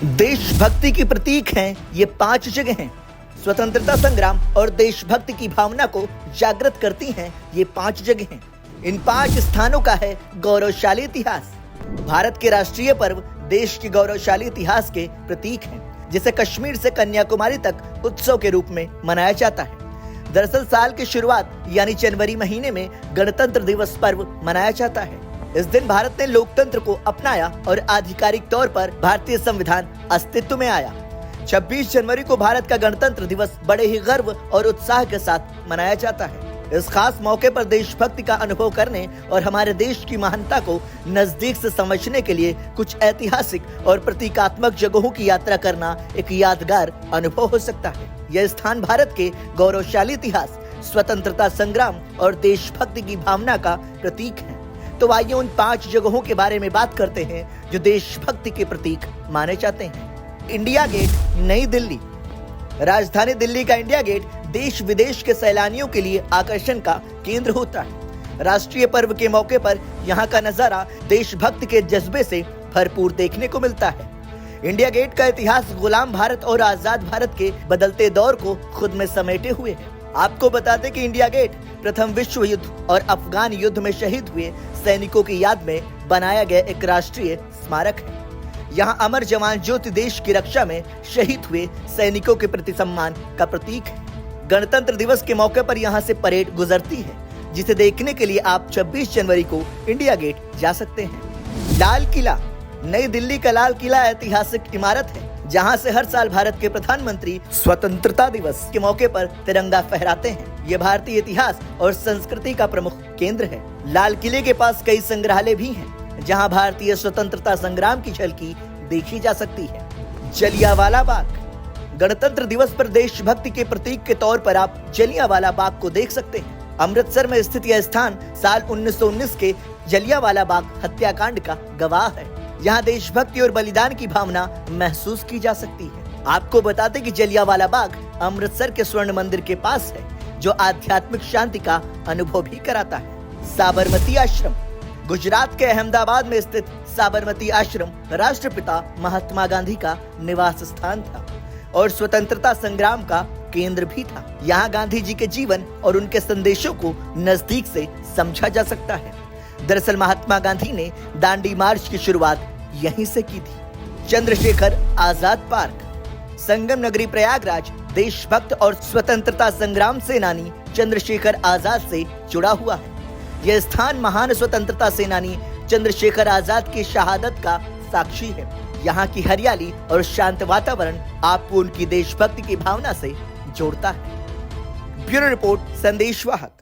देशभक्ति की प्रतीक हैं ये 5 जगहें। स्वतंत्रता संग्राम और देशभक्ति की भावना को जागृत करती हैं ये 5 जगहें। इन 5 स्थानों का है गौरवशाली इतिहास। भारत के राष्ट्रीय पर्व देश के गौरवशाली इतिहास के प्रतीक हैं, जिसे कश्मीर से कन्याकुमारी तक उत्सव के रूप में मनाया जाता है। दरअसल साल की शुरुआत यानी जनवरी महीने में गणतंत्र दिवस पर्व मनाया जाता है। इस दिन भारत ने लोकतंत्र को अपनाया और आधिकारिक तौर पर भारतीय संविधान अस्तित्व में आया। 26 जनवरी को भारत का गणतंत्र दिवस बड़े ही गर्व और उत्साह के साथ मनाया जाता है। इस खास मौके पर देशभक्ति का अनुभव करने और हमारे देश की महानता को नजदीक से समझने के लिए कुछ ऐतिहासिक और प्रतीकात्मक जगहों की यात्रा करना एक यादगार अनुभव हो सकता है। यह स्थान भारत के गौरवशाली इतिहास, स्वतंत्रता संग्राम और देशभक्ति की भावना का प्रतीक है। तो आइए उन 5 जगहों के बारे में बात करते हैं जो देशभक्ति के प्रतीक माने जाते हैं। इंडिया गेट, नई दिल्ली। राजधानी दिल्ली का इंडिया गेट देश विदेश के सैलानियों के लिए आकर्षण का केंद्र होता है। राष्ट्रीय पर्व के मौके पर यहाँ का नजारा देशभक्ति के जज्बे से भरपूर देखने को मिलता है। इंडिया गेट का इतिहास गुलाम भारत और आजाद भारत के बदलते दौर को खुद में समेटे हुए है। आपको बता दें कि इंडिया गेट प्रथम विश्व युद्ध और अफगान युद्ध में शहीद हुए सैनिकों की याद में बनाया गया एक राष्ट्रीय स्मारक है। यहाँ अमर जवान ज्योति देश की रक्षा में शहीद हुए सैनिकों के प्रति सम्मान का प्रतीक है। गणतंत्र दिवस के मौके पर यहाँ से परेड गुजरती है, जिसे देखने के लिए आप 26 जनवरी को इंडिया गेट जा सकते हैं। लाल किला, नई दिल्ली का लाल किला ऐतिहासिक इमारत है, जहां से हर साल भारत के प्रधानमंत्री स्वतंत्रता दिवस के मौके पर तिरंगा फहराते हैं। ये भारतीय इतिहास और संस्कृति का प्रमुख केंद्र है। लाल किले के पास कई संग्रहालय भी हैं, जहां भारतीय स्वतंत्रता संग्राम की झलकी देखी जा सकती है। जलियांवाला बाग, गणतंत्र दिवस पर देशभक्ति के प्रतीक के तौर पर आप जलियांवाला बाग को देख सकते हैं। अमृतसर में स्थित यह स्थान साल 1919 के जलियांवाला बाग हत्याकांड का गवाह है। यहाँ देशभक्ति और बलिदान की भावना महसूस की जा सकती है। आपको बता दें कि जलियांवाला बाग अमृतसर के स्वर्ण मंदिर के पास है, जो आध्यात्मिक शांति का अनुभव भी कराता है। साबरमती आश्रम, गुजरात के अहमदाबाद में स्थित साबरमती आश्रम राष्ट्रपिता महात्मा गांधी का निवास स्थान था और स्वतंत्रता संग्राम का केंद्र भी था। यहाँ गांधी जी के जीवन और उनके संदेशों को नजदीक से समझा जा सकता है। दरअसल महात्मा गांधी ने दांडी मार्च की शुरुआत यहीं से की थी। चंद्रशेखर आजाद पार्क, संगम नगरी प्रयागराज देशभक्त और स्वतंत्रता संग्राम सेनानी चंद्रशेखर आजाद से जुड़ा हुआ है। यह स्थान महान स्वतंत्रता सेनानी चंद्रशेखर आजाद की शहादत का साक्षी है। यहाँ की हरियाली और शांत वातावरण आपको उनकी देशभक्ति की भावना से जोड़ता है। Bureau report, संदेशवाहक।